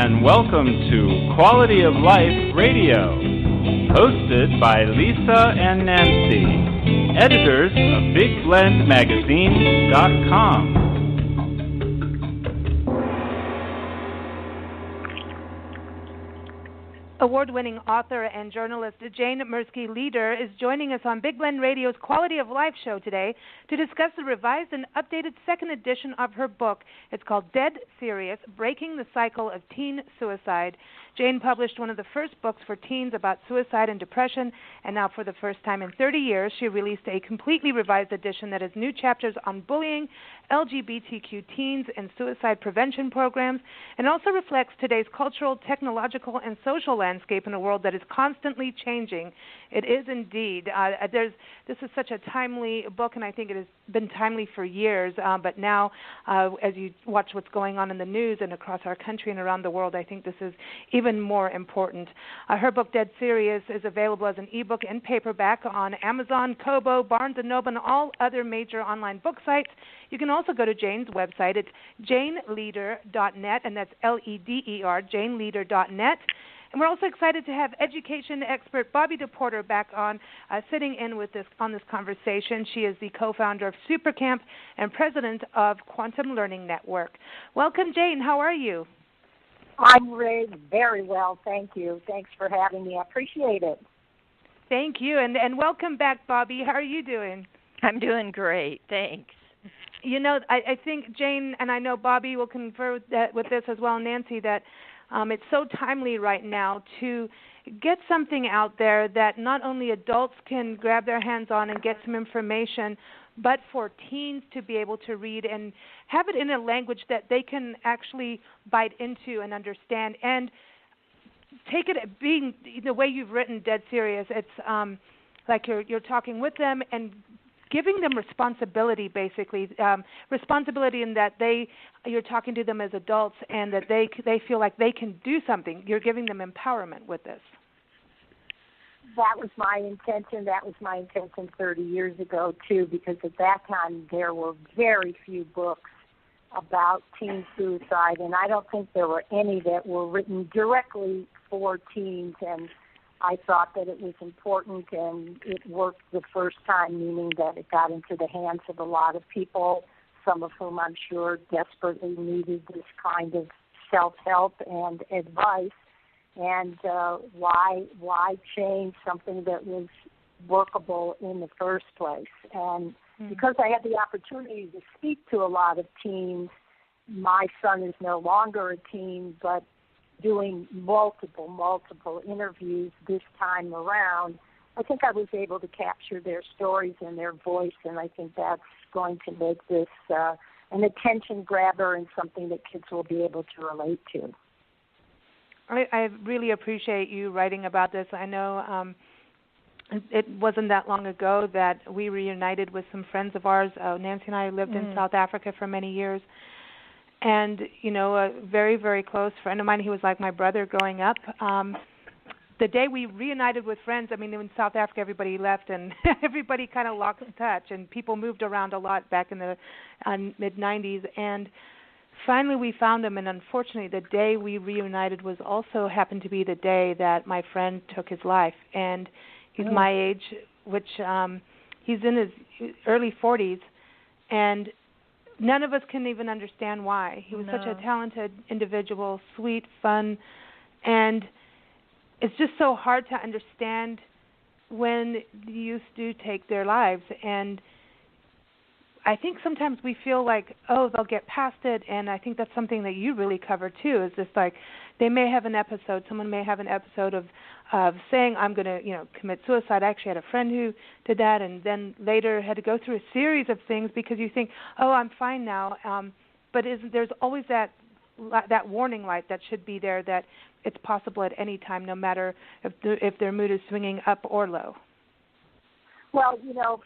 and welcome to Quality of Life Radio, hosted by Lisa and Nancy, editors of BigBlendMagazine.com. Award-winning author and journalist Jane-Mersky-Leder is joining us on Big Blend Radio's Quality of Life show today to discuss the revised and updated second edition of her book. It's called Dead Serious: Breaking the Cycle of Teen Suicide. Jane published one of the first books for teens about suicide and depression, and now for the first time in 30 years, she released a completely revised edition that has new chapters on bullying, LGBTQ teens, and suicide prevention programs, and also reflects today's cultural, technological, and social landscape in a world that is constantly changing. It is indeed. This is such a timely book, and I think it has been timely for years, but now as you watch what's going on in the news and across our country and around the world, I think this is even more important. Her book, Dead Serious, is available as an ebook and paperback on Amazon, Kobo, Barnes & Noble, and all other major online book sites. You can also go to Jane's website. It's janeleder.net, and that's L-E-D-E-R, janeleder.net. And we're also excited to have education expert bobbi-deporter back on, sitting in with this on this conversation. She is the co-founder of Supercamp and president of Quantum Learning Network. Welcome, Jane. How are you? I'm very well, thank you. Thanks for having me. I appreciate it. Thank you, and welcome back, Bobbi. How are you doing? I'm doing great, thanks. You know, I think Jane, and I know Bobbi will confer with this as well, Nancy, that it's so timely right now to get something out there that not only adults can grab their hands on and get some information, but for teens to be able to read and have it in a language that they can actually bite into and understand, and take it being the way you've written Dead Serious. It's like you're talking with them and giving them responsibility, basically, responsibility in that you're talking to them as adults and that they feel like they can do something. You're giving them empowerment with this. That was my intention. That was my intention 30 years ago, too, because at that time there were very few books about teen suicide, and I don't think there were any that were written directly for teens, and I thought that it was important, and it worked the first time, meaning that it got into the hands of a lot of people, some of whom I'm sure desperately needed this kind of self-help and advice. And why change something that was workable in the first place? And because I had the opportunity to speak to a lot of teens, my son is no longer a teen, but doing multiple interviews this time around, I think I was able to capture their stories and their voice, and I think that's going to make this an attention grabber and something that kids will be able to relate to. I really appreciate you writing about this. I know it wasn't that long ago that we reunited with some friends of ours. Nancy and I lived in South Africa for many years. And, you know, a very, very close friend of mine, he was like my brother growing up. The day we reunited with friends, I mean, in South Africa, everybody left and everybody kind of lost touch, and people moved around a lot back in the mid-'90s. And finally we found him, and unfortunately the day we reunited was also happened to be the day that my friend took his life. And he's my age, which he's in his early 40s, and none of us can even understand why. He was such a talented individual, sweet, fun, and it's just so hard to understand when the youth do take their lives. And I think sometimes we feel like, oh, they'll get past it, and I think that's something that you really cover too, is just like they may have an episode, someone may have an episode of saying, I'm going to, commit suicide. I actually had a friend who did that, and then later had to go through a series of things because you think, oh, I'm fine now. But there's always that warning light that should be there, that it's possible at any time, no matter if their mood is swinging up or low. Well,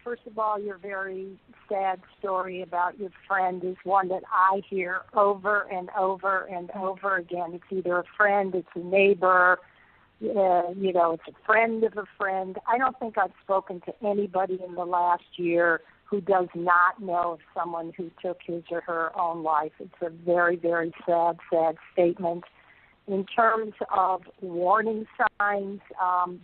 first of all, your very sad story about your friend is one that I hear over and over and over again. It's either a friend, it's a neighbor, it's a friend of a friend. I don't think I've spoken to anybody in the last year who does not know of someone who took his or her own life. It's a very, very sad, sad statement. In terms of warning signs,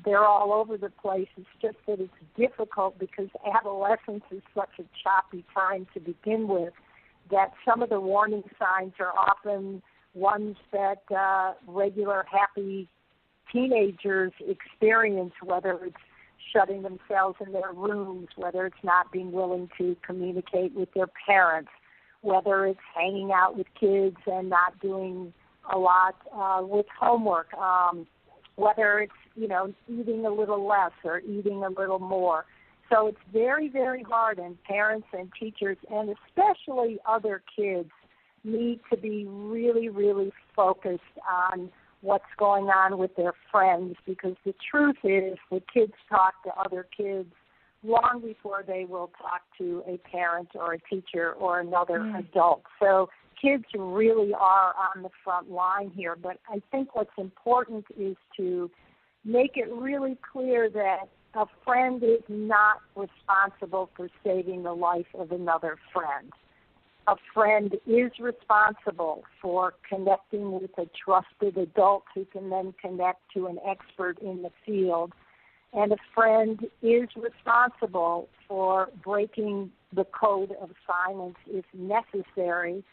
they're all over the place. It's just that it's difficult because adolescence is such a choppy time to begin with that some of the warning signs are often ones that regular happy teenagers experience, whether it's shutting themselves in their rooms, whether it's not being willing to communicate with their parents, whether it's hanging out with kids and not doing a lot with homework, whether it's, eating a little less or eating a little more. So it's very, very hard, and parents and teachers and especially other kids need to be really, really focused on what's going on with their friends, because the truth is the kids talk to other kids long before they will talk to a parent or a teacher or another adult. So kids really are on the front line here. But I think what's important is to make it really clear that a friend is not responsible for saving the life of another friend. A friend is responsible for connecting with a trusted adult who can then connect to an expert in the field. And a friend is responsible for breaking the code of silence if necessary,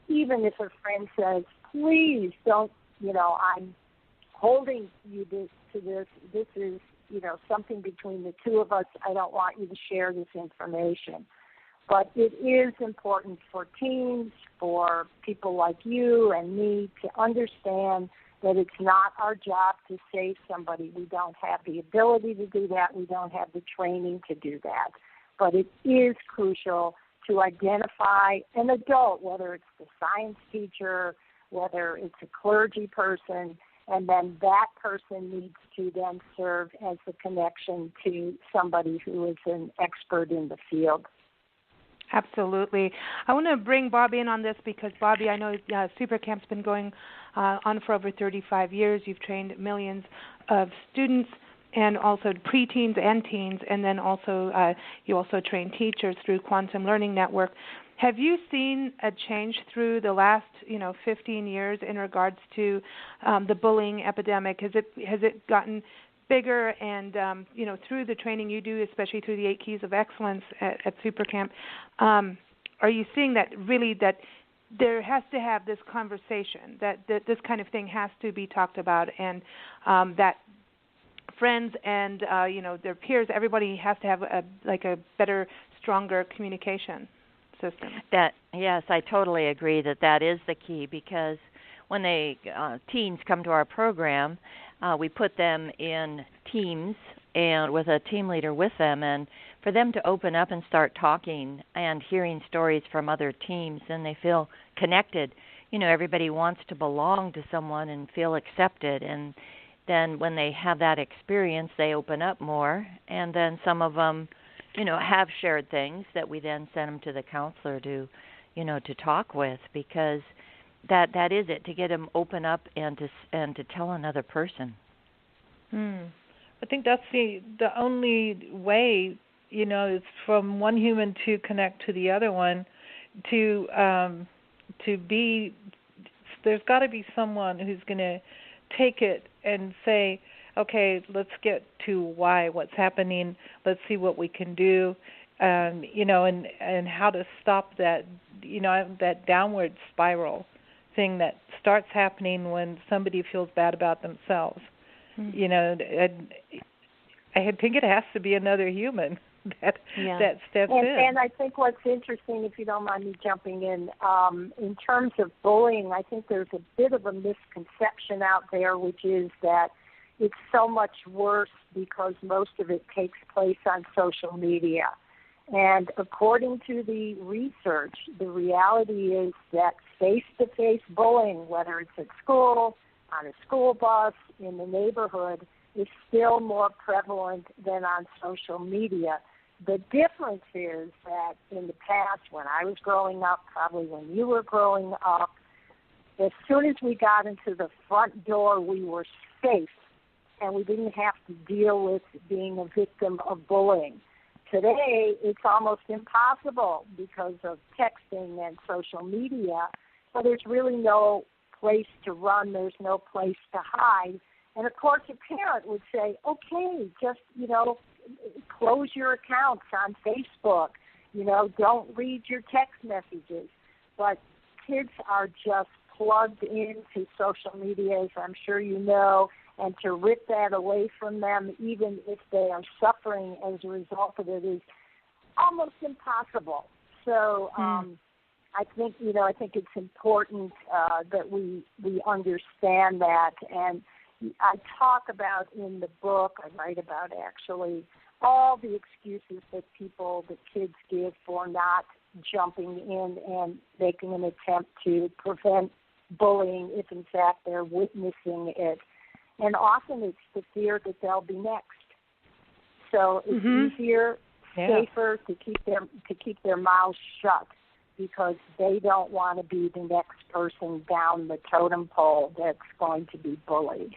even if a friend says, please don't, I'm holding you to this. This is, something between the two of us. I don't want you to share this information. But it is important for teens, for people like you and me to understand that it's not our job to save somebody. We don't have the ability to do that. We don't have the training to do that. But it is crucial to identify an adult, whether it's the science teacher, whether it's a clergy person, and then that person needs to then serve as the connection to somebody who is an expert in the field. Absolutely. I want to bring Bobbi in on this because, Bobbi, I know Super Camp's been going on for over 35 years. You've trained millions of students and also preteens and teens, and then also you also train teachers through Quantum Learning Network. Have you seen a change through the last 15 years in regards to the bullying epidemic? Has it gotten bigger, and through the training you do, especially through the 8 Keys of Excellence at Supercamp, are you seeing that really that there has to have this conversation, that this kind of thing has to be talked about, and that friends and their peers, everybody has to have a better, stronger communication system? Yes, I totally agree that is the key, because when teens come to our program, we put them in teams and with a team leader with them, and for them to open up and start talking and hearing stories from other teams, and they feel connected. Everybody wants to belong to someone and feel accepted, and then when they have that experience, they open up more, and then some of them, have shared things that we then send them to the counselor to talk with, because that is it, to get them open up and to tell another person. I think that's the only way, is from one human to connect to the other one, to be. There's got to be someone who's going to take it and say, okay, let's get to what's happening. Let's see what we can do, and how to stop that, that downward spiral thing that starts happening when somebody feels bad about themselves. I think it has to be another human that steps in. And I think what's interesting, if you don't mind me jumping in terms of bullying, I think there's a bit of a misconception out there, which is that it's so much worse because most of it takes place on social media. And according to the research, the reality is that face-to-face bullying, whether it's at school, on a school bus, in the neighborhood, is still more prevalent than on social media. The difference is that in the past, when I was growing up, probably when you were growing up, as soon as we got into the front door, we were safe, and we didn't have to deal with being a victim of bullying. Today, it's almost impossible because of texting and social media, so there's really no place to run, there's no place to hide. And, of course, a parent would say, okay, just, close your accounts on Facebook. Don't read your text messages. But kids are just plugged into social media, as I'm sure you know, and to rip that away from them, even if they are suffering as a result of it, is almost impossible. So I think it's important that we understand that. And I talk about in the book, I write about actually all the excuses that kids give for not jumping in and making an attempt to prevent bullying if in fact they're witnessing it. And often it's the fear that they'll be next. So it's easier, safer to keep their mouths shut because they don't want to be the next person down the totem pole that's going to be bullied.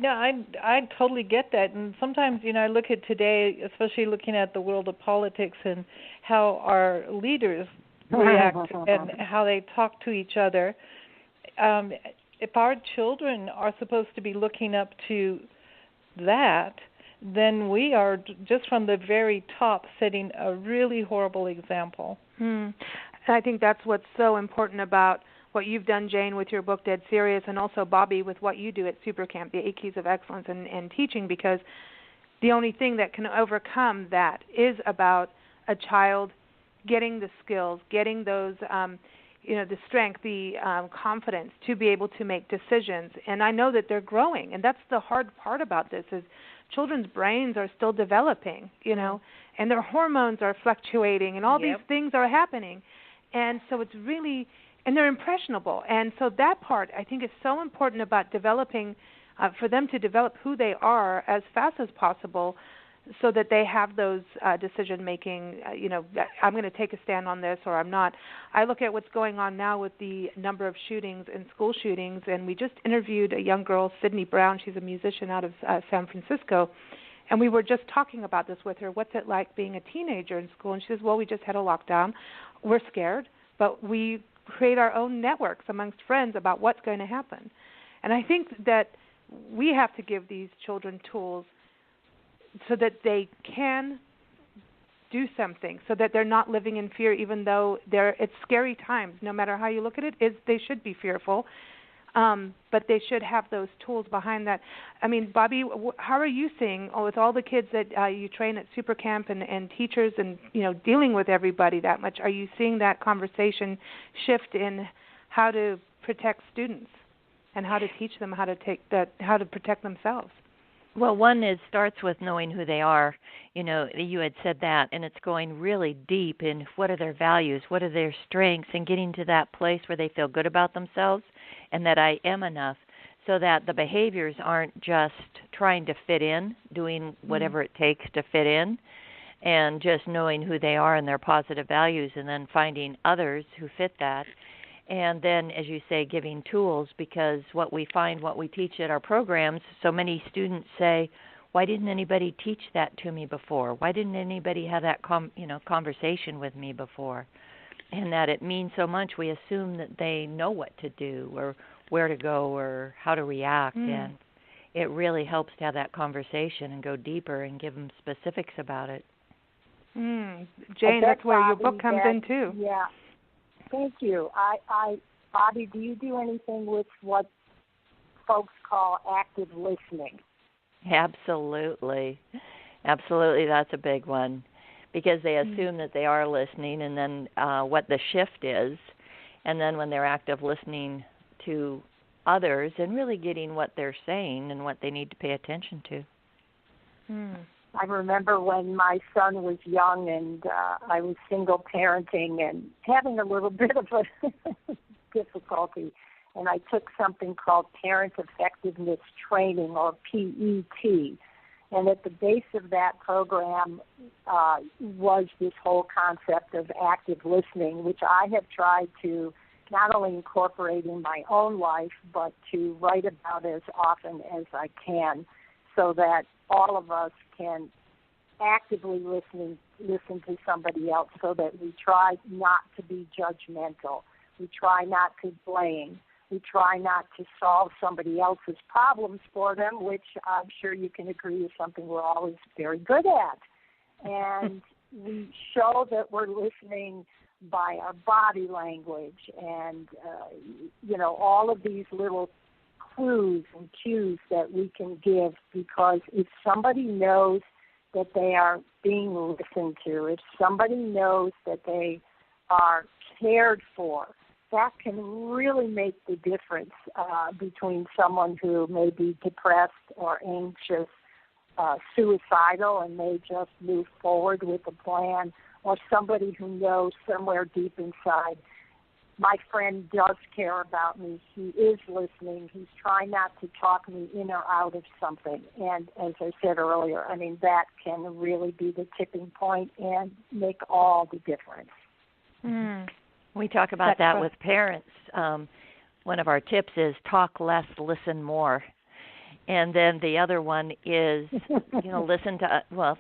I totally get that. And sometimes, I look at today, especially looking at the world of politics and how our leaders react and how they talk to each other. If our children are supposed to be looking up to that, then we are, just from the very top, setting a really horrible example. And I think that's what's so important about what you've done, Jane, with your book, Dead Serious, and also Bobbi with what you do at Supercamp, the 8 Keys of Excellence and teaching, because the only thing that can overcome that is about a child getting the skills, getting those, the strength, the confidence to be able to make decisions. And I know that they're growing, and that's the hard part about this is children's brains are still developing, and their hormones are fluctuating, and all these things are happening. And so it's really, and they're impressionable. And so that part, I think, is so important about developing, for them to develop who they are as fast as possible so that they have those decision-making, I'm going to take a stand on this or I'm not. I look at what's going on now with the number of shootings and school shootings, and we just interviewed a young girl, Sydney Brown. She's a musician out of San Francisco, and we were just talking about this with her. What's it like being a teenager in school? And she says, well, we just had a lockdown. We're scared, but we create our own networks amongst friends about what's going to happen. And I think that we have to give these children tools so that they can do something, so that they're not living in fear, even though it's scary times. No matter how you look at it, they should be fearful, but they should have those tools behind that. I mean, Bobbi, how are you seeing, with all the kids that you train at Supercamp and teachers and dealing with everybody that much, are you seeing that conversation shift in how to protect students and how to teach them how to protect themselves? Well, one starts with knowing who they are. You had said that, and it's going really deep in what are their values, what are their strengths, and getting to that place where they feel good about themselves and that I am enough, so that the behaviors aren't just trying to fit in, doing whatever it takes to fit in, and just knowing who they are and their positive values, and then finding others who fit that. And then, as you say, giving tools, because what we find, what we teach at our programs, so many students say, why didn't anybody teach that to me before? Why didn't anybody have that conversation with me before? And that it means so much. We assume that they know what to do or where to go or how to react. And it really helps to have that conversation and go deeper and give them specifics about it. Jane, that's where your book comes in, too. Yeah. Thank you. Bobbi, do you do anything with what folks call active listening? Absolutely. That's a big one, because they assume that they are listening, and then what the shift is, and then when they're active listening to others and really getting what they're saying and what they need to pay attention to. I remember when my son was young and I was single parenting and having a little bit of a difficulty, and I took something called Parent Effectiveness Training, or PET. And at the base of that program was this whole concept of active listening, which I have tried to not only incorporate in my own life, but to write about as often as I can, so that all of us can actively listen to somebody else, so that we try not to be judgmental. We try not to blame. We try not to solve somebody else's problems for them, which I'm sure you can agree is something we're always very good at. And we show that we're listening by our body language and, all of these little clues and cues that we can give, because if somebody knows that they are being listened to, if somebody knows that they are cared for, that can really make the difference between someone who may be depressed or anxious, suicidal, and may just move forward with a plan, or somebody who knows somewhere deep inside, my friend does care about me. He is listening. He's trying not to talk me in or out of something. And as I said earlier, that can really be the tipping point and make all the difference. We talk about that with parents. One of our tips is talk less, listen more. And then the other one is, listen to,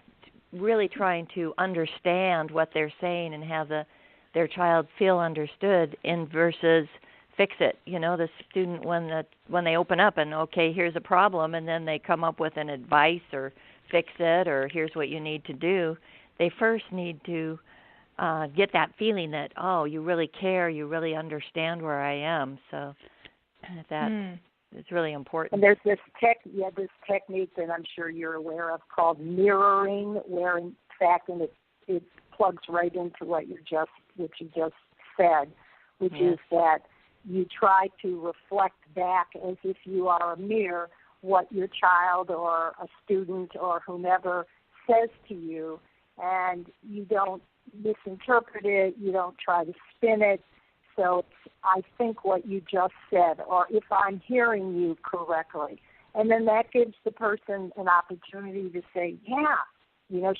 really trying to understand what they're saying and have their child feel understood versus fix it. The student, when they open up and, okay, here's a problem, and then they come up with an advice or fix it or here's what you need to do, they first need to get that feeling that, oh, you really care, you really understand where I am. So that is really important. And there's this technique that I'm sure you're aware of called mirroring, where in fact, and it plugs right into what you just said, which is that you try to reflect back as if you are a mirror what your child or a student or whomever says to you, and you don't misinterpret it, you don't try to spin it. So I think what you just said, or if I'm hearing you correctly. And then that gives the person an opportunity to say,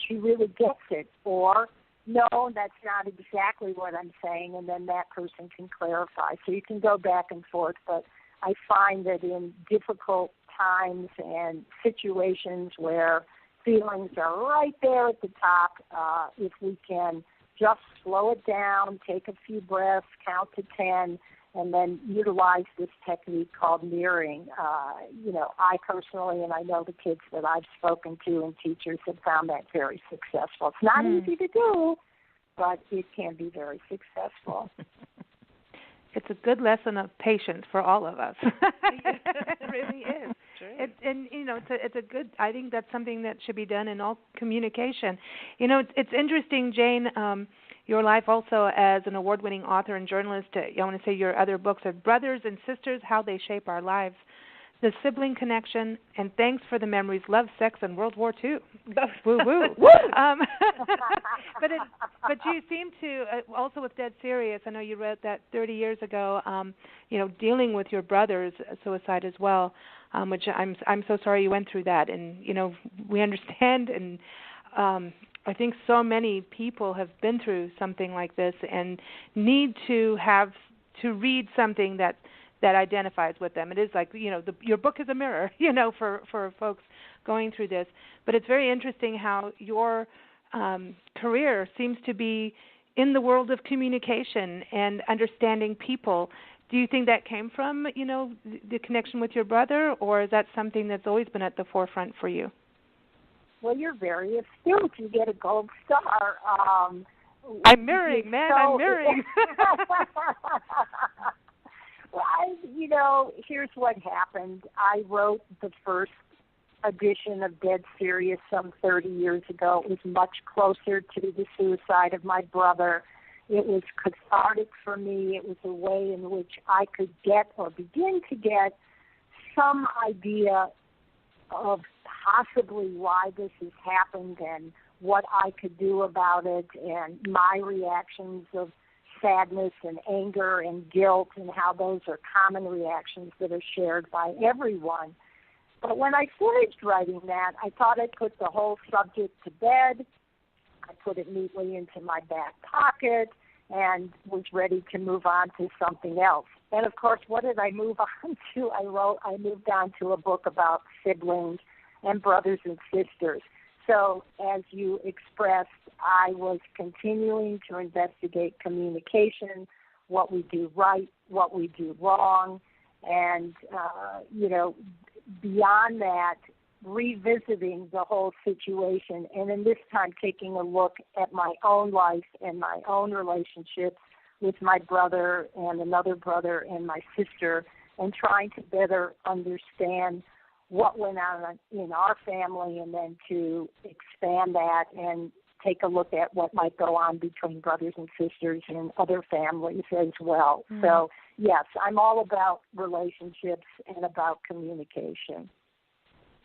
she really gets it, or no, that's not exactly what I'm saying, and then that person can clarify. So you can go back and forth, but I find that in difficult times and situations where feelings are right there at the top, if we can just slow it down, take a few breaths, count to 10, and then utilize this technique called mirroring. I personally, and I know the kids that I've spoken to and teachers have found that very successful. It's not easy to do, but it can be very successful. It's a good lesson of patience for all of us. It really is. It's a good. I think that's something that should be done in all communication. It's interesting, Jane. Your life also as an award-winning author and journalist. I want to say your other books are Brothers and Sisters: How They Shape Our Lives, The Sibling Connection, and Thanks for the Memories, Love, Sex, and World War II. Woo woo. But you seem to also with Dead Serious. I know you read that 30 years ago. Dealing with your brother's suicide as well, which I'm so sorry you went through that. And we understand, and I think so many people have been through something like this and need to read something that identifies with them. It is like, your book is a mirror, for folks going through this. But it's very interesting how your career seems to be in the world of communication and understanding people. Do you think that came from, the connection with your brother, or is that something that's always been at the forefront for you? Well, you're very astute. You get a gold star. I'm mirroring, man. I'm mirroring. Well, here's what happened. I wrote the first edition of Dead Serious some 30 years ago. It was much closer to the suicide of my brother. It was cathartic for me. It was a way in which I could get or begin to get some idea of possibly why this has happened and what I could do about it, and my reactions of sadness and anger and guilt, and how those are common reactions that are shared by everyone. But when I finished writing that, I thought I'd put the whole subject to bed. I put it neatly into my back pocket and was ready to move on to something else. And, of course, what did I move on to? I moved on to a book about siblings and brothers and sisters. So, as you expressed, I was continuing to investigate communication, what we do right, what we do wrong, and, beyond that, revisiting the whole situation, and in this time taking a look at my own life and my own relationships with my brother and another brother and my sister, and trying to better understand what went on in our family, and then to expand that and take a look at what might go on between brothers and sisters and other families as well. Mm-hmm. So, yes, I'm all about relationships and about communication.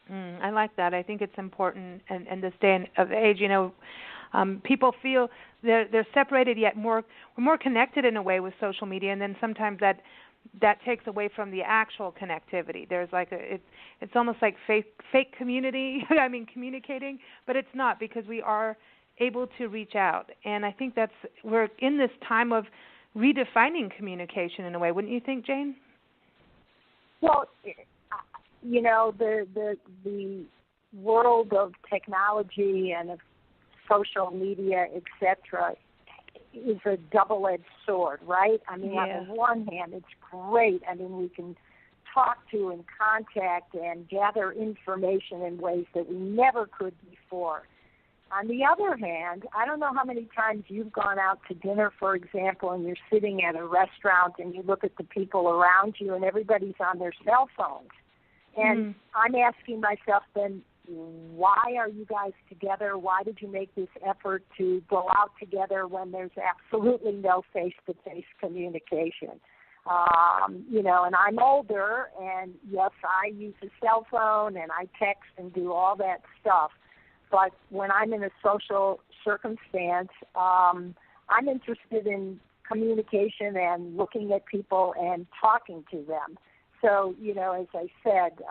I like that. I think it's important in this day of age. People feel they're separated, yet we're more connected in a way with social media, and then sometimes that takes away from the actual connectivity. There's it's almost like fake community. Communicating, but it's not, because we are able to reach out, and I think we're in this time of redefining communication in a way. Wouldn't you think, Jane? Well, the world of technology and of social media, etc., is a double-edged sword, right? On the one hand, it's great. We can talk to and contact and gather information in ways that we never could before. On the other hand, I don't know how many times you've gone out to dinner, for example, and you're sitting at a restaurant and you look at the people around you and everybody's on their cell phones. And I'm asking myself then, why are you guys together? Why did you make this effort to go out together when there's absolutely no face-to-face communication? And I'm older, and yes, I use a cell phone and I text and do all that stuff. But when I'm in a social circumstance, I'm interested in communication and looking at people and talking to them. So, as I said,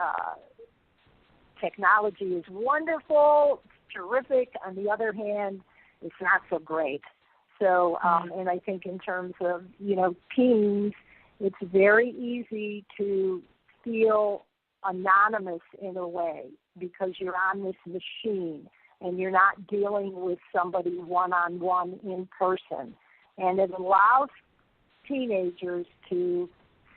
technology is wonderful, it's terrific. On the other hand, it's not so great. So, and I think in terms of, teens, it's very easy to feel anonymous in a way, because you're on this machine and you're not dealing with somebody one-on-one in person. And it allows teenagers to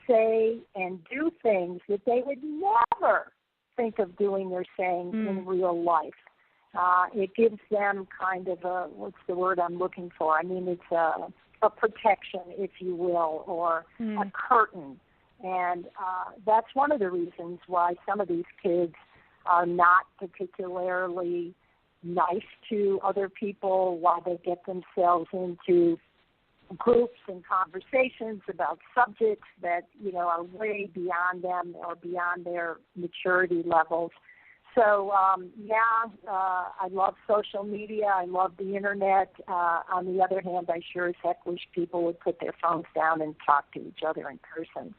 say and do things that they would never think of doing or saying in real life. It gives them kind of what's the word I'm looking for? It's a protection, if you will, or a curtain. And that's one of the reasons why some of these kids are not particularly nice to other people, why they get themselves into groups and conversations about subjects that, are way beyond them or beyond their maturity levels. So, I love social media. I love the Internet. On the other hand, I sure as heck wish people would put their phones down and talk to each other in person.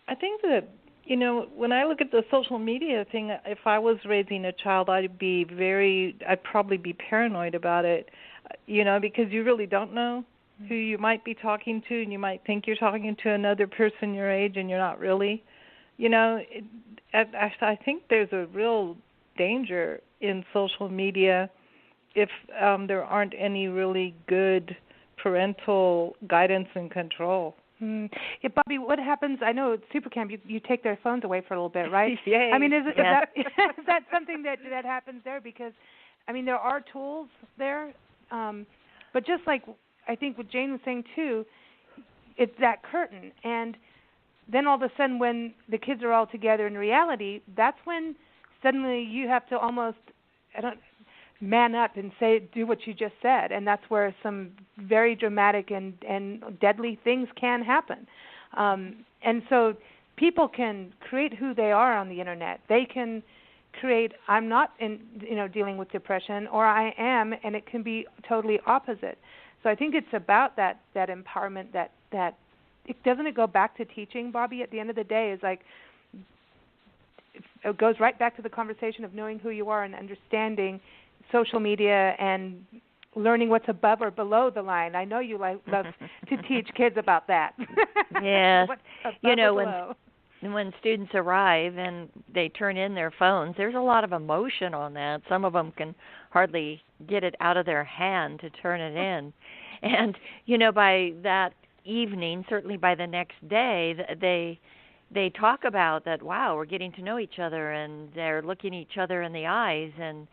I think that, when I look at the social media thing, if I was raising a child, I'd probably be paranoid about it, because you really don't know who you might be talking to, and you might think you're talking to another person your age, and you're not really. I think there's a real danger in social media if there aren't any really good parental guidance and control. Yeah, Bobbi, what happens? I know at Super Camp you take their phones away for a little bit, right? Yay. Is that something that happens there? Because, there are tools there, but just like I think what Jane was saying too, it's that curtain. And then all of a sudden when the kids are all together in reality, that's when suddenly you have to almost man up and do what you just said, and that's where some very dramatic and deadly things can happen. And so people can create who they are on the Internet. They can create, I'm not dealing with depression, or I am, and it can be totally opposite. So I think it's about that empowerment that doesn't it go back to teaching, Bobbi, at the end of the day, is like it goes right back to the conversation of knowing who you are and understanding social media and learning what's above or below the line. I know you love to teach kids about that. Yes. Below. When students arrive and they turn in their phones, there's a lot of emotion on that. Some of them can hardly get it out of their hand to turn it in. And, you know, by that evening, certainly by the next day, they talk about that, wow, we're getting to know each other, and they're looking each other in the eyes, and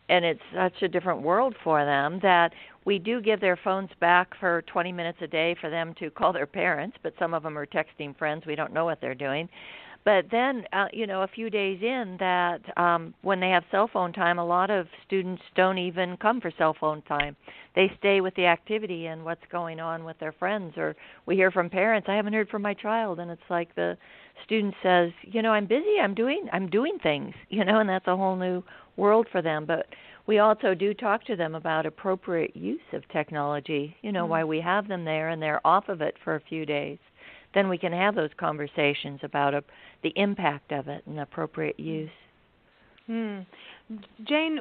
it's such a different world for them that we do give their phones back for 20 minutes a day for them to call their parents, but some of them are texting friends. We don't know what they're doing. But then, you know, a few days in that when they have cell phone time, a lot of students don't even come for cell phone time. They stay with the activity and what's going on with their friends. Or we hear from parents, I haven't heard from my child. And it's like the student says, you know, I'm busy, I'm doing things, you know, and that's a whole new world for them. But we also do talk to them about appropriate use of technology, you know, why we have them there and they're off of it for a few days. Then we can have those conversations about the impact of it and appropriate use. Jane,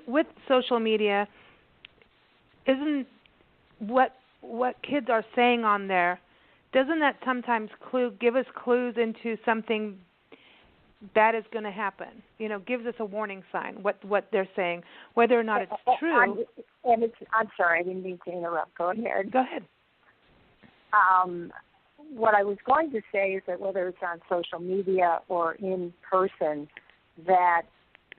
with social media, isn't what kids are saying on there, doesn't that sometimes give us clues into something bad is going to happen? You know, gives us a warning sign, what they're saying, whether or not it's true. I'm sorry, I didn't mean to interrupt. Go ahead. Go ahead. What I was going to say is that whether it's on social media or in person, that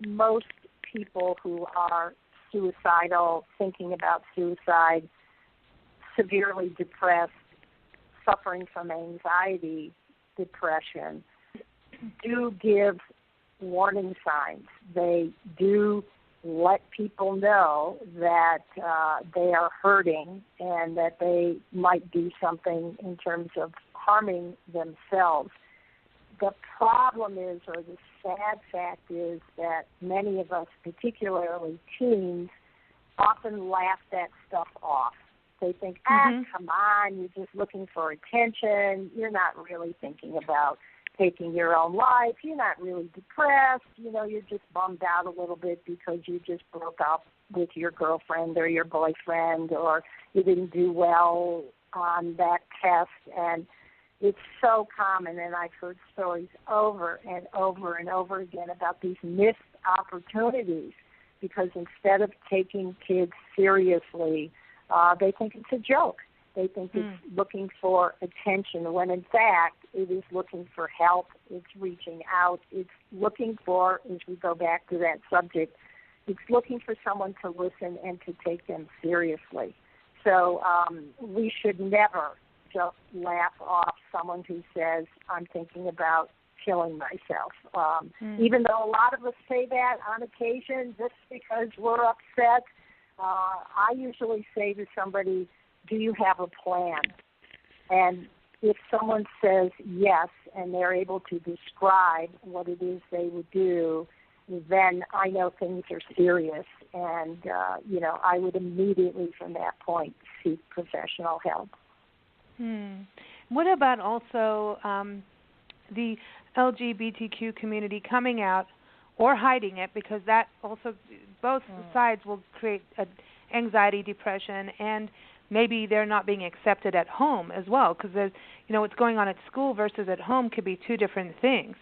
most people who are suicidal, thinking about suicide, severely depressed, suffering from anxiety, depression, do give warning signs. They do let people know that they are hurting and that they might do something in terms of harming themselves. The problem is, or the sad fact is, that many of us, particularly teens, often laugh that stuff off. They think, come on, you're just looking for attention. You're not really thinking about taking your own life. You're not really depressed. You know, you're just bummed out a little bit because you just broke up with your girlfriend or your boyfriend, or you didn't do well on that test. And it's so common, and I've heard stories over and over and over again about these missed opportunities, because instead of taking kids seriously, they think it's a joke. They think it's looking for attention, when in fact it is looking for help, it's reaching out, it's looking for, as we go back to that subject, it's looking for someone to listen and to take them seriously. So we should never just laugh off someone who says, I'm thinking about killing myself. Even though a lot of us say that on occasion just because we're upset, I usually say to somebody, do you have a plan? And if someone says yes and they're able to describe what it is they would do, then I know things are serious. And, you know, I would immediately from that point seek professional help. What about also the LGBTQ community coming out or hiding it, because that also, both sides will create anxiety, depression, and maybe they're not being accepted at home as well, because there's, you know, what's going on at school versus at home could be two different things.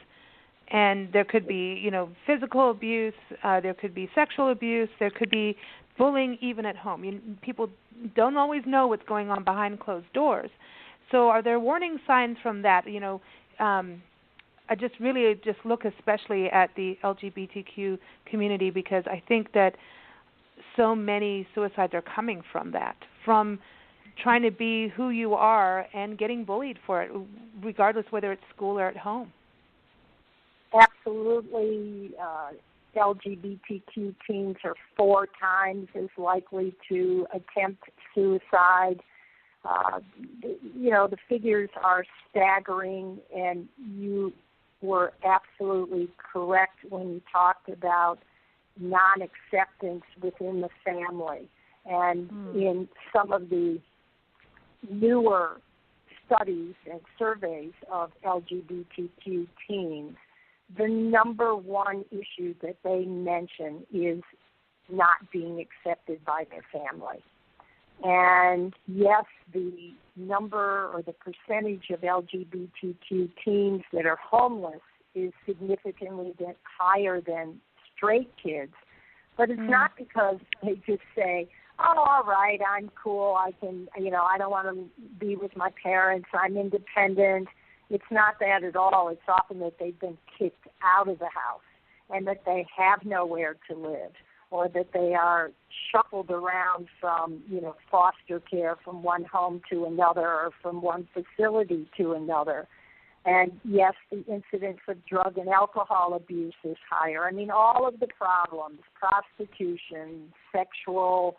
And there could be, you know, physical abuse, there could be sexual abuse, there could be bullying even at home. People don't always know what's going on behind closed doors. So are there warning signs from that? You know, I just look especially at the LGBTQ community, because I think that so many suicides are coming from that, from trying to be who you are and getting bullied for it, regardless whether it's school or at home. Absolutely. LGBTQ teens are 4 times as likely to attempt suicide. You know, the figures are staggering, and you were absolutely correct when you talked about non-acceptance within the family. And in some of the newer studies and surveys of LGBTQ teens, the number one issue that they mention is not being accepted by their family. And yes, the number or the percentage of LGBTQ teens that are homeless is significantly higher than straight kids. But it's not because they just say, oh, all right, I'm cool, I can, I don't want to be with my parents, I'm independent. It's not that at all. It's often that they've been kicked out of the house and that they have nowhere to live, or that they are shuffled around from, foster care from one home to another or from one facility to another. And yes, the incidence of drug and alcohol abuse is higher. I mean, all of the problems, prostitution, sexually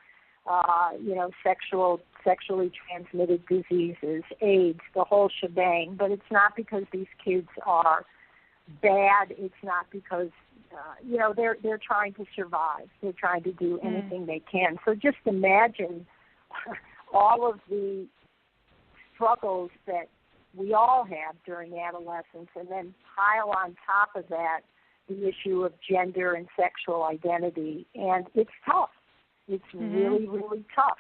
transmitted diseases, AIDS, the whole shebang. But it's not because these kids are bad. It's not because, they're trying to survive. They're trying to do anything they can. So just imagine all of the struggles that we all have during adolescence, and then pile on top of that the issue of gender and sexual identity. And it's tough. It's really, really tough.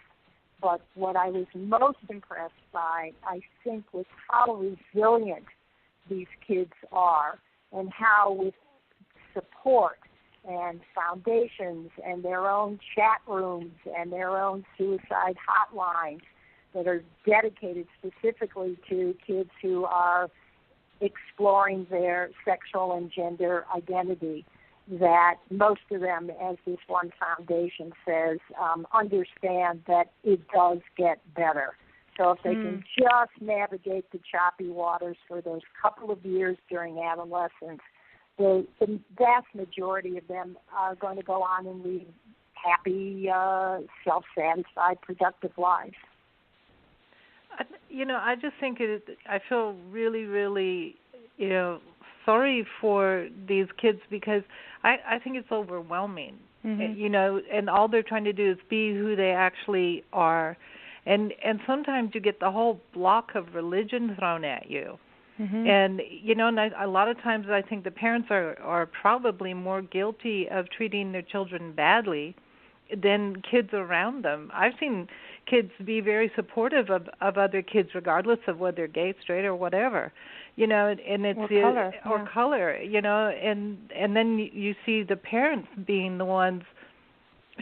But what I was most impressed by, I think, was how resilient these kids are, and how with support and foundations and their own chat rooms and their own suicide hotlines that are dedicated specifically to kids who are exploring their sexual and gender identity, that most of them, as this one foundation says, understand that it does get better. So if they can just navigate the choppy waters for those couple of years during adolescence, the vast majority of them are going to go on and lead happy, self-satisfied, productive lives. I just think I feel really, really, sorry for these kids, because I think it's overwhelming, and all they're trying to do is be who they actually are. And sometimes you get the whole block of religion thrown at you. And, a lot of times I think the parents are probably more guilty of treating their children badly than kids around them. I've seen kids be very supportive of other kids, regardless of whether they're gay, straight, or whatever, and it's color, and then you see the parents being the ones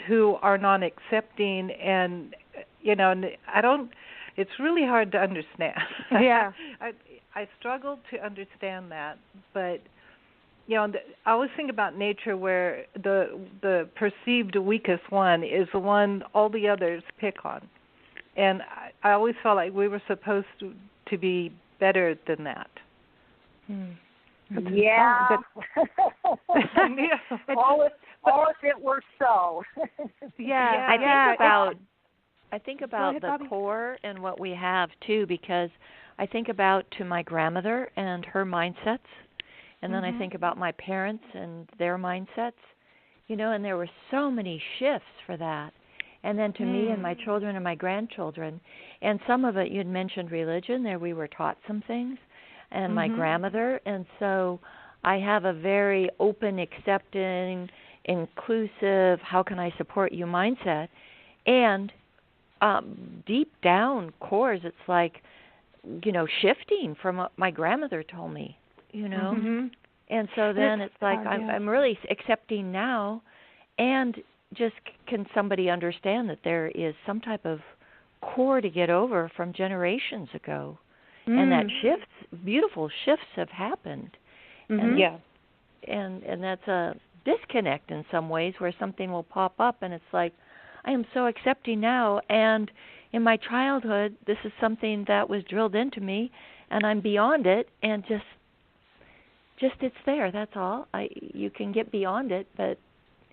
who are non-accepting, and it's really hard to understand. Yeah. I struggle to understand that, but I always think about nature, where the perceived weakest one is the one all the others pick on, and I always felt like we were supposed to be better than that. Yeah. All if it were so. I think about the core and what we have too, because I think about to my grandmother and her mindsets, and then I think about my parents and their mindsets, and there were so many shifts for that. And then to me and my children and my grandchildren, and some of it, you'd mentioned religion, there we were taught some things, and my grandmother, and so I have a very open, accepting, inclusive, how can I support you mindset, and deep down cores, it's like, shifting from what my grandmother told me, and so then it's like I'm really accepting now, and just can somebody understand that there is some type of core to get over from generations ago, and that beautiful shifts have happened, and that's a disconnect in some ways, where something will pop up and it's like, I am so accepting now, and in my childhood this is something that was drilled into me, and I'm beyond it, and just it's there, that's all. You can get beyond it, but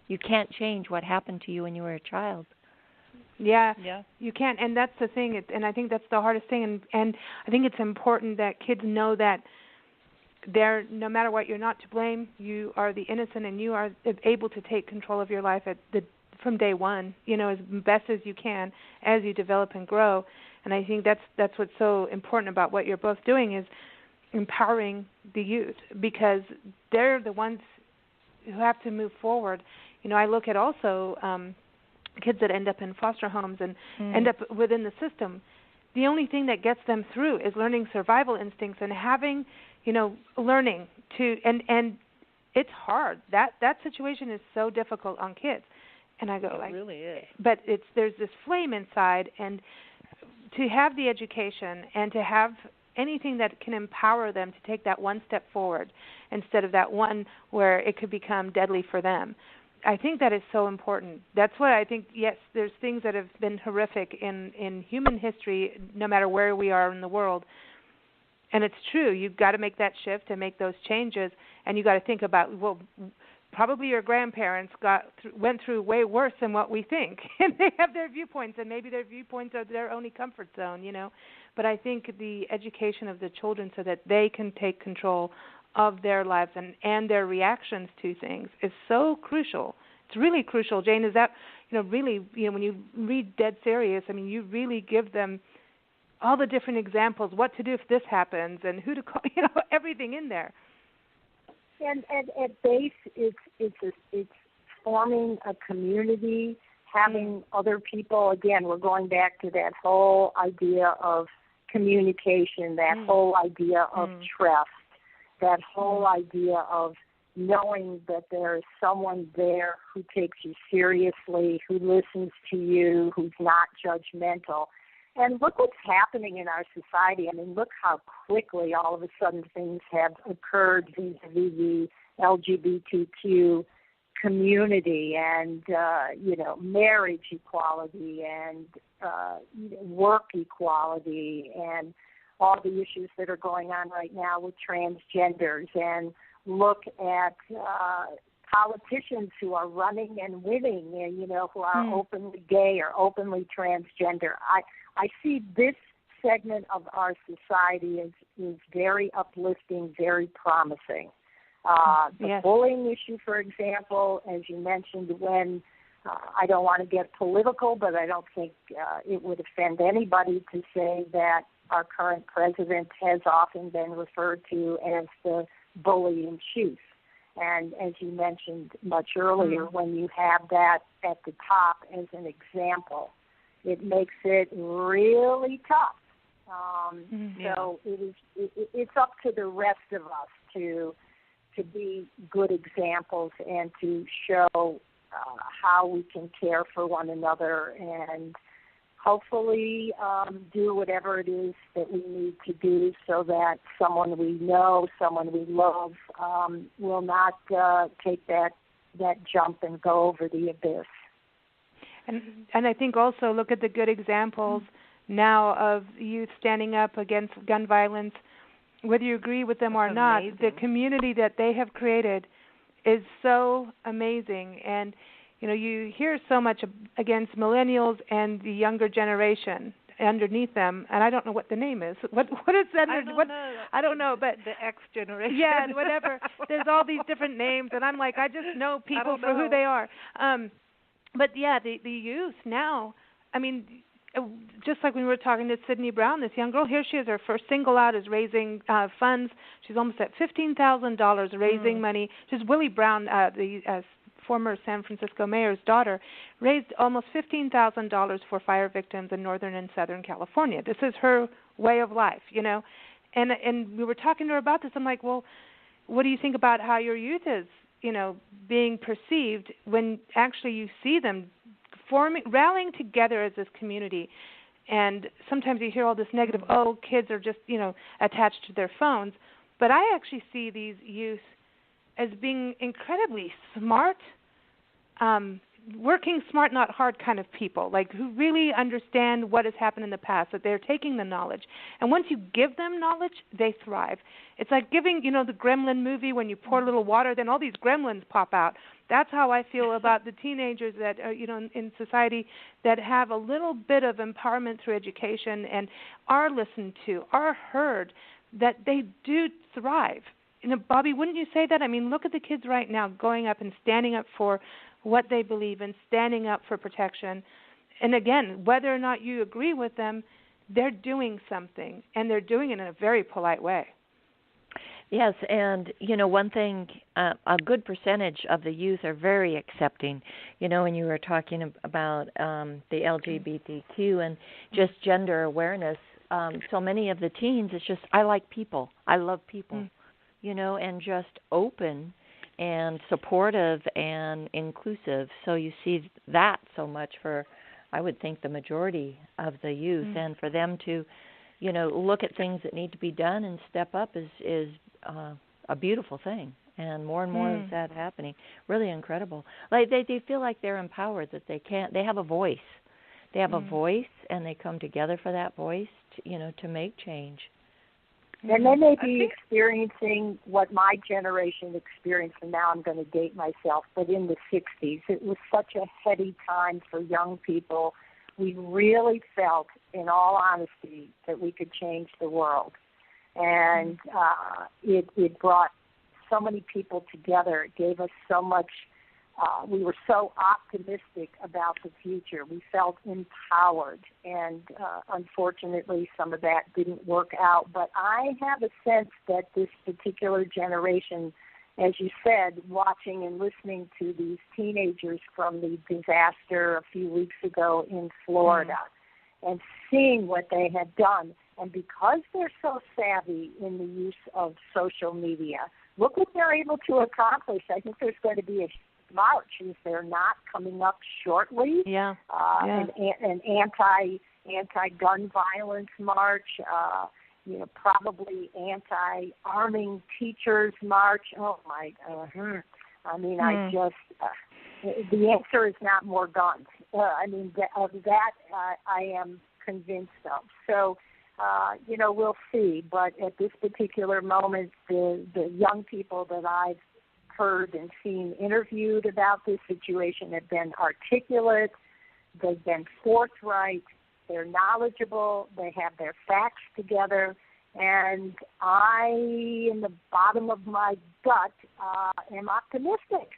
you can't change what happened to you when you were a child. Yeah, you can't, and that's the thing, and I think that's the hardest thing, and I think it's important that kids know that no matter what, you're not to blame. You are the innocent, and you are able to take control of your life from day one, as best as you can as you develop and grow. And I think that's what's so important about what you're both doing, is empowering the youth, because they're the ones who have to move forward. I look at also kids that end up in foster homes and end up within the system. The only thing that gets them through is learning survival instincts and having, learning to, and it's hard. That situation is so difficult on kids, And I go it really is. But there's this flame inside, and to have the education and to have anything that can empower them to take that one step forward instead of that one where it could become deadly for them. I think that is so important. That's what I think. Yes, there's things that have been horrific in human history, no matter where we are in the world. And it's true. You've got to make that shift and make those changes. And you've got to think about, well, probably your grandparents went through way worse than what we think. And they have their viewpoints, and maybe their viewpoints are their only comfort zone, But I think the education of the children so that they can take control of their lives and their reactions to things is so crucial. It's really crucial. Jane, is that, really, when you read Dead Serious, you really give them all the different examples, what to do if this happens, and who to call, everything in there. And at base, it's forming a community, having other people. Again, we're going back to that whole idea of communication, that whole idea of trust, that whole idea of knowing that there is someone there who takes you seriously, who listens to you, who's not judgmental. And look what's happening in our society. Look how quickly all of a sudden things have occurred vis-a-vis the LGBTQ community and, marriage equality and work equality and all the issues that are going on right now with transgenders. And look at politicians who are running and winning and, who are openly gay or openly transgender. I see this segment of our society is very uplifting, very promising. The bullying issue, for example, as you mentioned, when I don't want to get political, but I don't think it would offend anybody to say that our current president has often been referred to as the bully in chief. And as you mentioned much earlier, when you have that at the top as an example, it makes it really tough. So it's up to the rest of us to be good examples and to show how we can care for one another and hopefully do whatever it is that we need to do so that someone we know, someone we love, will not take that jump and go over the abyss. And I think also look at the good examples now of youth standing up against gun violence. Whether you agree with them or not, the community that they have created is so amazing. And, you hear so much against millennials and the younger generation underneath them, and I don't know what the name is. What is that? I don't know, but the X generation. Yeah, whatever. There's all these different names, and I'm like, I just know people for who they are. But yeah, the youth now, just like when we were talking to Sydney Brown, this young girl, here she is, her first single out is raising funds. She's almost at $15,000 raising money. She's Willie Brown, the former San Francisco mayor's daughter, raised almost $15,000 for fire victims in Northern and Southern California. This is her way of life, And we were talking to her about this. I'm like, well, what do you think about how your youth is, being perceived when actually you see them rallying together as this community? And sometimes you hear all this negative, kids are just, attached to their phones. But I actually see these youth as being incredibly smart, working smart, not hard kind of people, like who really understand what has happened in the past, that they're taking the knowledge. And once you give them knowledge, they thrive. It's like giving, the Gremlin movie, when you pour a little water, then all these gremlins pop out. That's how I feel about the teenagers that are, in society that have a little bit of empowerment through education and are listened to, are heard, that they do thrive. Bobbi, wouldn't you say that? Look at the kids right now going up and standing up for what they believe in, standing up for protection. And again, whether or not you agree with them, they're doing something, and they're doing it in a very polite way. Yes, and, one thing, a good percentage of the youth are very accepting. When you were talking about the LGBTQ and just gender awareness, so many of the teens, it's just, I like people. I love people. And just open and supportive and inclusive. So you see that so much for, I would think, the majority of the youth, and for them to, look at things that need to be done and step up is a beautiful thing. And more of that happening. Really incredible. Like they feel like they're empowered, that they have a voice. They have a voice, and they come together for that voice, to make change. And they may be experiencing what my generation experienced, and now I'm going to date myself, but in the 60s. It was such a heady time for young people. We really felt, in all honesty, that we could change the world. And it brought so many people together. It gave us so much. We were so optimistic about the future. We felt empowered, and unfortunately some of that didn't work out. But I have a sense that this particular generation, as you said, watching and listening to these teenagers from the disaster a few weeks ago in Florida and seeing what they had done, and because they're so savvy in the use of social media, look what they're able to accomplish. I think there's going to be a march, if they're not, coming up shortly. An anti-gun violence march. Probably anti-arming teachers march. Oh my! I mean, I just the answer is not more guns. I am convinced of. So. We'll see. But at this particular moment, the young people that I've heard and seen interviewed about this situation have been articulate, they've been forthright, they're knowledgeable, they have their facts together, and I, in the bottom of my gut, am optimistic.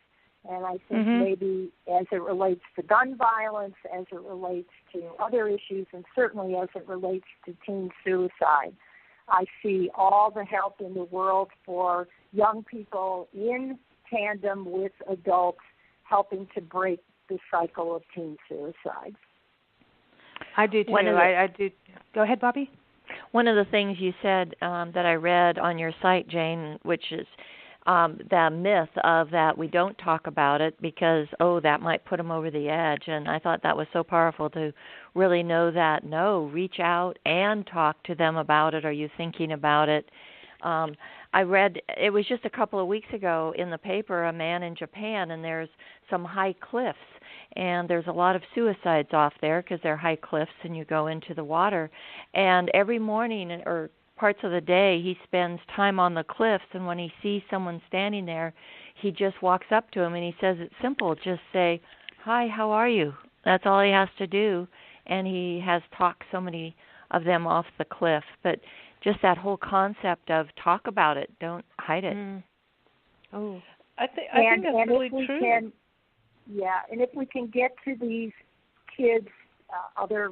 And I think maybe as it relates to gun violence, as it relates to other issues, and certainly as it relates to teen suicide, I see all the help in the world for young people in tandem with adults helping to break the cycle of teen suicide. I do too. I do. Go ahead, Bobbi. One of the things you said that I read on your site, Jane, which is the myth of that we don't talk about it because, that might put them over the edge. And I thought that was so powerful to really know that, no, reach out and talk to them about it. Are you thinking about it? I read, it was just a couple of weeks ago in the paper, a man in Japan, and there's some high cliffs. And there's a lot of suicides off there because they're high cliffs and you go into the water. And every morning or parts of the day, he spends time on the cliffs, and when he sees someone standing there, he just walks up to him and he says it's simple, just say, "Hi, how are you?" That's all he has to do, and he has talked so many of them off the cliff. But just that whole concept of talk about it, don't hide it. I think that's really true. And if we can get to these kids, other,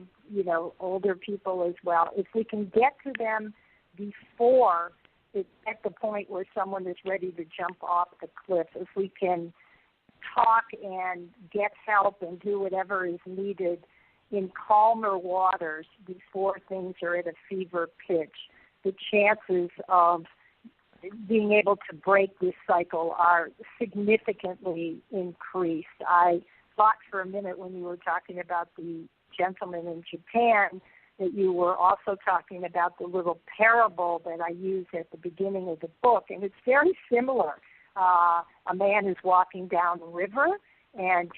older people as well, if we can get to them before it's at the point where someone is ready to jump off the cliff, if we can talk and get help and do whatever is needed in calmer waters before things are at a fever pitch, the chances of being able to break this cycle are significantly increased. I thought for a minute when you were talking about the gentleman in Japan that you were also talking about the little parable that I use at the beginning of the book, and it's very similar. A man is walking down the river, and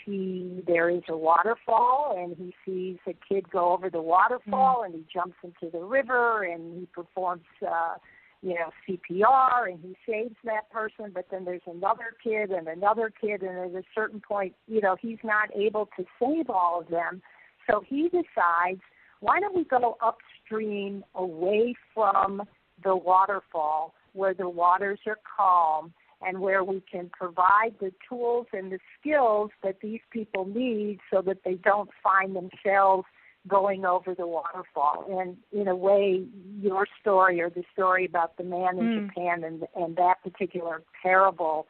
there is a waterfall, and he sees a kid go over the waterfall, and he jumps into the river, and he performs, CPR, and he saves that person. But then there's another kid, and at a certain point, he's not able to save all of them. So he decides, why don't we go upstream away from the waterfall where the waters are calm and where we can provide the tools and the skills that these people need so that they don't find themselves going over the waterfall. And in a way, your story or the story about the man in Japan and that particular parable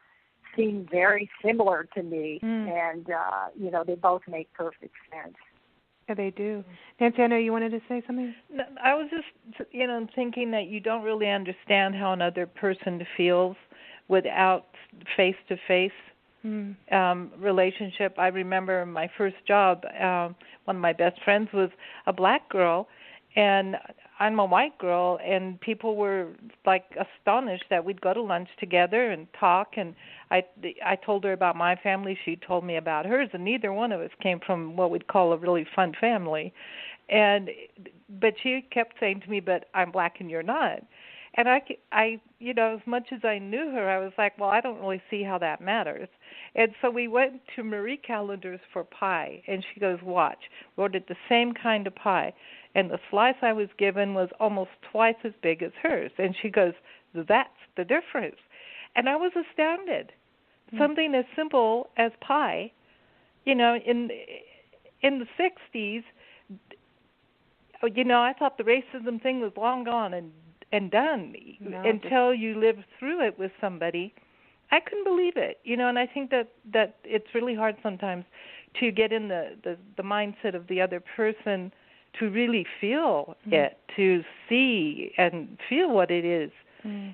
seem very similar to me. And, they both make perfect sense. Yeah, they do. Nancy, I know you wanted to say something? No, I was just, thinking that you don't really understand how another person feels without face-to-face relationship. I remember my first job, one of my best friends was a black girl, and I'm a white girl, and people were like astonished that we'd go to lunch together and talk, and I told her about my family, she told me about hers, and neither one of us came from what we'd call a really fun family. But she kept saying to me, but I'm black and you're not. And I, you know, as much as I knew her, I was like, well, I don't really see how that matters. And so we went to Marie Callender's for pie, and she goes, watch. We ordered the same kind of pie, and the slice I was given was almost twice as big as hers. And she goes, that's the difference. And I was astounded. Something as simple as pie, you know, in the 60s, you know, I thought the racism thing was long gone and done until you lived through it with somebody. I couldn't believe it, you know, and I think that it's really hard sometimes to get in the mindset of the other person to really feel it, to see and feel what it is,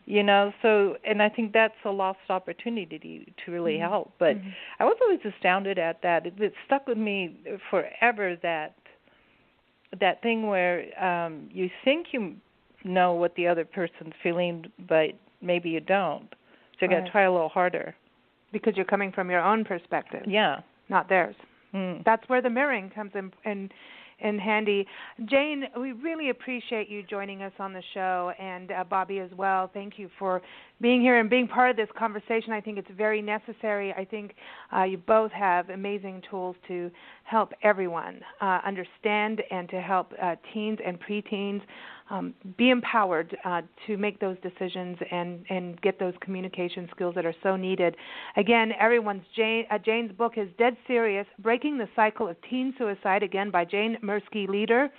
you know. So, and I think that's a lost opportunity to really help. But I was always astounded at that. It stuck with me forever, that thing where you think you know what the other person's feeling, but maybe you don't. So you got to try a little harder. Because you're coming from your own perspective. Yeah. Not theirs. That's where the mirroring comes in handy. Jane, we really appreciate you joining us on the show, and Bobbi as well. Thank you for being here and being part of this conversation. I think it's very necessary. I think you both have amazing tools to help everyone understand and to help teens and preteens be empowered to make those decisions and get those communication skills that are so needed. Again, Jane's book is Dead Serious, Breaking the Cycle of Teen Suicide, again by Jane-Mersky-Leder.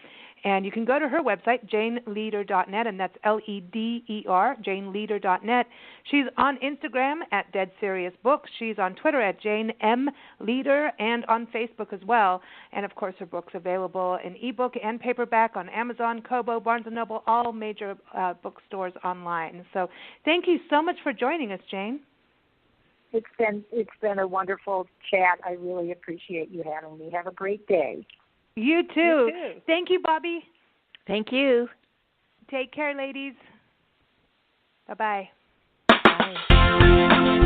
And you can go to her website, janeleder.net, and that's L-E-D-E-R, janeleder.net. She's on Instagram at Dead Serious Books. She's on Twitter at Jane M. Leder, and on Facebook as well. And, of course, her book's available in ebook and paperback on Amazon, Kobo, Barnes & Noble, all major bookstores online. So thank you so much for joining us, Jane. It's been a wonderful chat. I really appreciate you having me. Have a great day. You too. Thank you, Bobbi. Thank you. Take care, ladies. Bye-bye. Bye.